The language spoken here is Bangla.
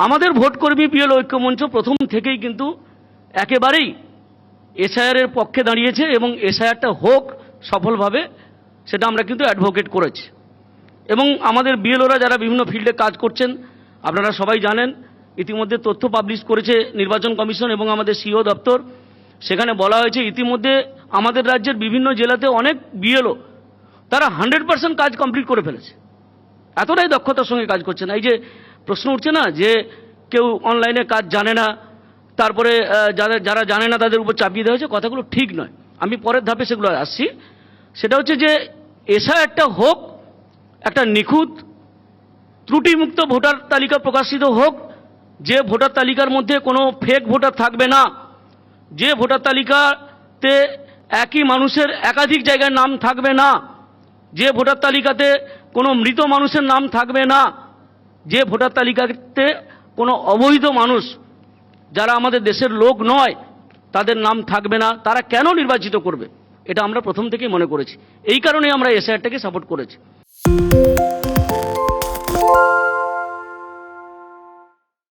আমাদের ভোটকর্মী পিএল ঐক্যমঞ্চ প্রথম থেকেই কিন্তু একেবারেই এসআইআর পক্ষে দাঁড়িয়েছে এবং এসআইআরটা হোক সফলভাবে, সেটা আমরা কিন্তু অ্যাডভোকেট করেছি। এবং আমাদের বিএলওরা যারা বিভিন্ন ফিল্ডে কাজ করছেন, আপনারা সবাই জানেন, ইতিমধ্যে তথ্য পাবলিশ করেছে নির্বাচন কমিশন এবং আমাদের সিও দপ্তর। সেখানে বলা হয়েছে ইতিমধ্যে আমাদের রাজ্যের বিভিন্ন জেলাতে অনেক বিএলও তারা 100% কাজ কমপ্লিট করে ফেলেছে, এতটাই দক্ষতার সঙ্গে কাজ করছে না। এই যে প্রশ্ন উঠছে না যে কেউ অনলাইনে কাজ জানে না, তারপরে যারা জানে না তাদের উপর চাপিয়ে দেওয়া হয়েছে, কথাগুলো ঠিক নয়। আমি পরের ধাপে সেগুলো আসছি। সেটা হচ্ছে যে এসআইআরটা হোক একটা নিখুঁত ত্রুটিমুক্ত ভোটার তালিকা প্রকাশিত হোক, যে ভোটার তালিকার মধ্যে কোনো ফেক ভোটার থাকবে না, যে ভোটার তালিকাতে একই মানুষের একাধিক জায়গায় নাম থাকবে না, যে ভোটার তালিকাতে কোনো মৃত মানুষের নাম থাকবে না, যে ভোটার তালিকাতে কোনো অবৈধ মানুষ যারা আমাদের দেশের লোক নয় তাদের নাম থাকবে না। তারা কেন নির্বাচিত করবে, এটা আমরা প্রথম থেকেই মনে করেছি। এই কারণেই আমরা এসআইআরটাকে সাপোর্ট করেছি।